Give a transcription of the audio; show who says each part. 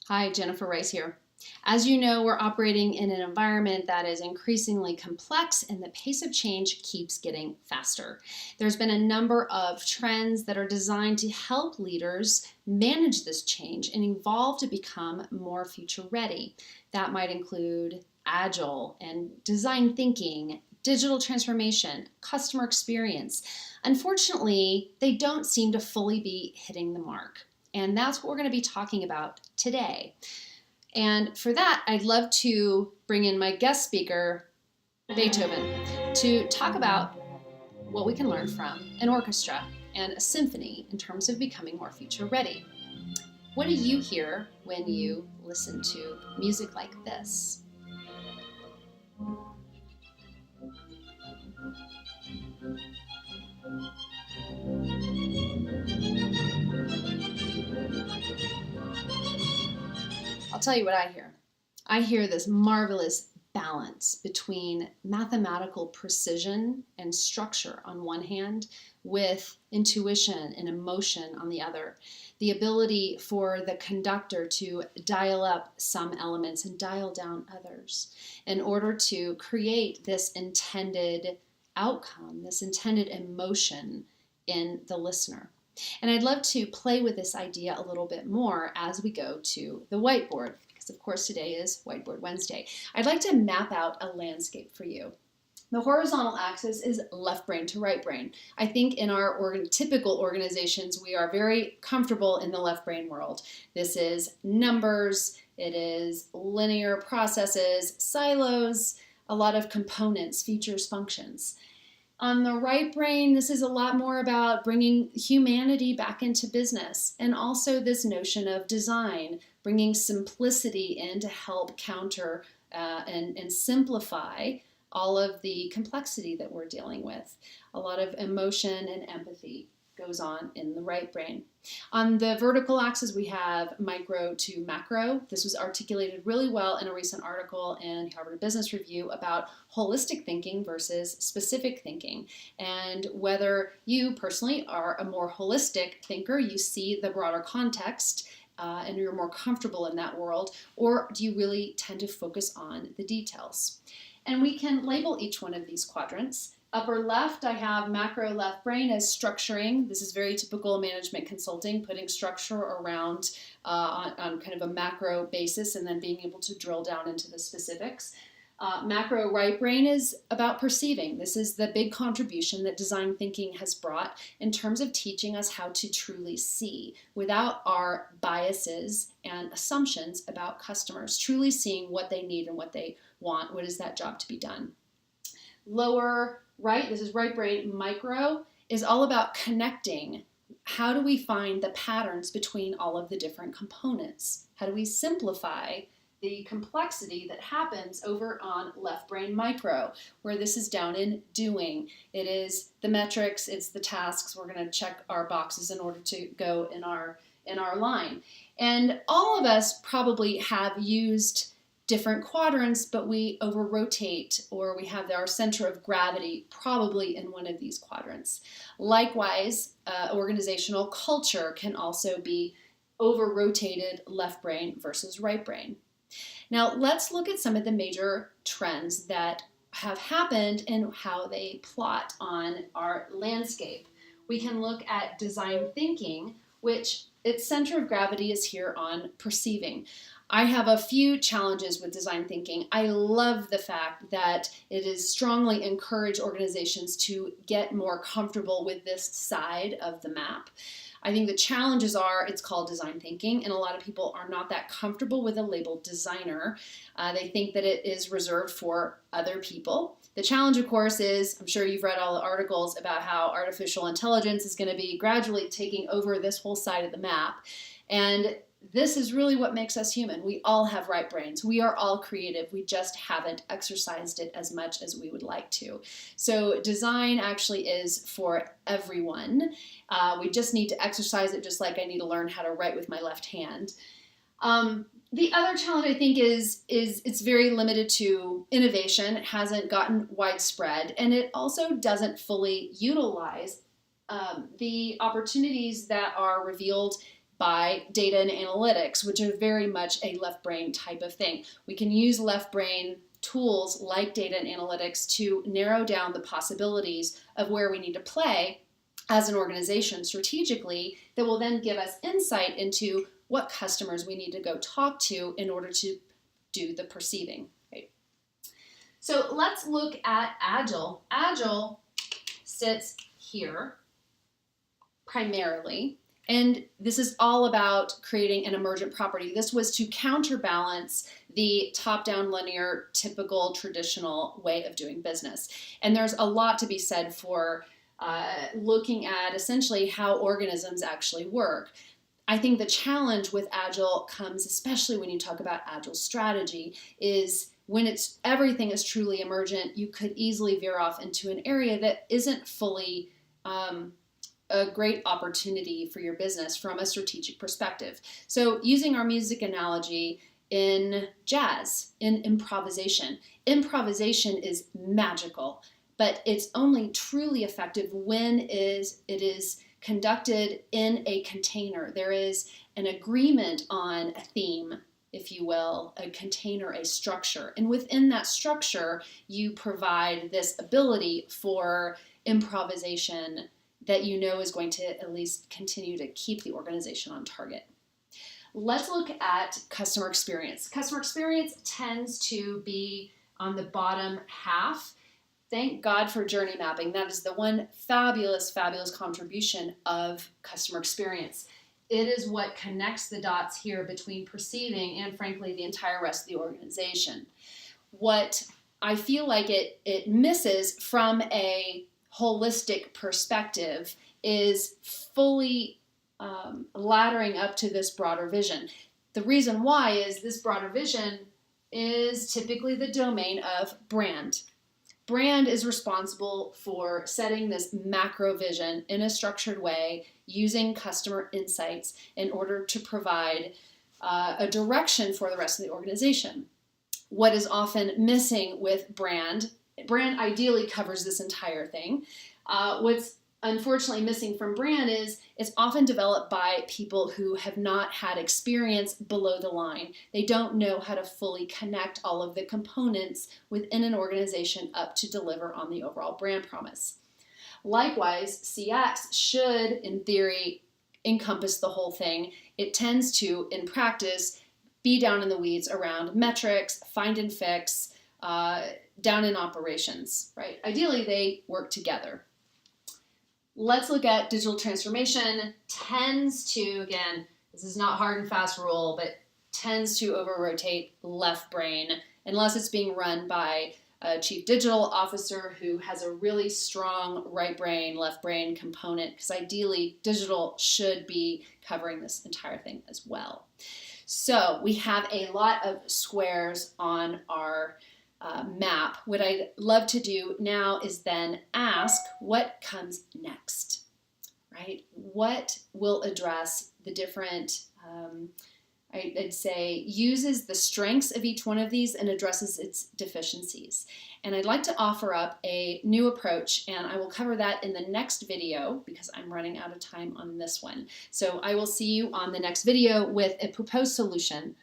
Speaker 1: Hi, Jennifer Rice here. As you know, we're operating in an environment that is increasingly complex and the pace of change keeps getting faster. There's been a number of trends that are designed to help leaders manage this change and evolve to become more future ready. That might include agile and design thinking, digital transformation, customer experience. Unfortunately, they don't seem to fully be hitting the mark. And that's what we're going to be talking about today. And for that, I'd love to bring in my guest speaker, Beethoven, to talk about what we can learn from an orchestra and a symphony in terms of becoming more future ready. What do you hear when you listen to music like this? I'll tell you what I hear. I hear this marvelous balance between mathematical precision and structure on one hand, with intuition and emotion on the other. The ability for the conductor to dial up some elements and dial down others in order to create this intended outcome, this intended emotion in the listener. And I'd love to play with this idea a little bit more as we go to the whiteboard, because of course today is Whiteboard Wednesday. I'd like to map out a landscape for you. The horizontal axis is left brain to right brain. I think in our typical organizations, we are very comfortable in the left brain world. This is numbers, it is linear processes, silos, a lot of components, features, functions. On the right brain, this is a lot more about bringing humanity back into business, and also this notion of design, bringing simplicity in to help counter and simplify all of the complexity that we're dealing with. A lot of emotion and empathy goes on in the right brain. On the vertical axis, we have micro to macro. This was articulated really well in a recent article in Harvard Business Review about holistic thinking versus specific thinking, and whether you personally are a more holistic thinker, you see the broader context, and you're more comfortable in that world, or do you really tend to focus on the details? And we can label each one of these quadrants. Upper left, I have macro left brain as structuring. This is very typical management consulting, putting structure around on kind of a macro basis and then being able to drill down into the specifics. Macro right brain is about perceiving. This is the big contribution that design thinking has brought in terms of teaching us how to truly see without our biases and assumptions about customers, truly seeing what they need and what they want. What is that job to be done? Lower right, this is right brain. Micro is all about connecting. How do we find the patterns between all of the different components? How do we simplify the complexity that happens over on left brain micro, where this is down in doing? It is the metrics, it's the tasks. We're going to check our boxes in order to go in our line. And all of us probably have used different quadrants, but we over-rotate, or we have our center of gravity probably in one of these quadrants. Likewise, organizational culture can also be over-rotated left brain versus right brain. Now, let's look at some of the major trends that have happened and how they plot on our landscape. We can look at design thinking, which its center of gravity is here on perceiving. I have a few challenges with design thinking. I love the fact that it is strongly encourage organizations to get more comfortable with this side of the map. I think the challenges are it's called design thinking, and a lot of people are not that comfortable with the label designer. They think that it is reserved for other people. The challenge, of course, is I'm sure you've read all the articles about how artificial intelligence is going to be gradually taking over this whole side of the map. And this is really what makes us human. We all have right brains. We are all creative. We just haven't exercised it as much as we would like to. So design actually is for everyone. We just need to exercise it, just like I need to learn how to write with my left hand. The other challenge, I think, is it's very limited to innovation. It hasn't gotten widespread, and it also doesn't fully utilize the opportunities that are revealed by data and analytics, which are very much a left brain type of thing. We can use left brain tools like data and analytics to narrow down the possibilities of where we need to play as an organization strategically that will then give us insight into what customers we need to go talk to in order to do the perceiving. Right? So let's look at agile. Agile sits here primarily, and this is all about creating an emergent property. This was to counterbalance the top-down linear, typical, traditional way of doing business. And there's a lot to be said for looking at essentially how organisms actually work. I think the challenge with Agile comes, especially when you talk about Agile strategy, is when everything is truly emergent, you could easily veer off into an area that isn't fully a great opportunity for your business from a strategic perspective. So using our music analogy in jazz, in improvisation is magical, but it's only truly effective when it is conducted in a container. There is an agreement on a theme, if you will, a container, a structure. And within that structure, you provide this ability for improvisation that you know is going to at least continue to keep the organization on target. Let's look at customer experience. Customer experience tends to be on the bottom half. Thank God for journey mapping. That is the one fabulous, fabulous contribution of customer experience. It is what connects the dots here between perceiving and, frankly, the entire rest of the organization. What I feel like it misses from a holistic perspective is fully laddering up to this broader vision. The reason why is this broader vision is typically the domain of brand. Brand is responsible for setting this macro vision in a structured way using customer insights in order to provide a direction for the rest of the organization. What is often missing with brand ideally covers this entire thing. What's unfortunately missing from brand is it's often developed by people who have not had experience below the line. They don't know how to fully connect all of the components within an organization up to deliver on the overall brand promise. Likewise, CX should, in theory, encompass the whole thing. It tends to, in practice, be down in the weeds around metrics, find and fix, down in operations, right? Ideally, they work together. Let's look at digital transformation. Tends to, again, this is not hard and fast rule, but tends to over-rotate left brain unless it's being run by a chief digital officer who has a really strong right brain, left brain component, because ideally digital should be covering this entire thing as well. So we have a lot of squares on our map. What I'd love to do now is then ask what comes next, right? What will address the different, I'd say, uses the strengths of each one of these and addresses its deficiencies. And I'd like to offer up a new approach, and I will cover that in the next video because I'm running out of time on this one. So I will see you on the next video with a proposed solution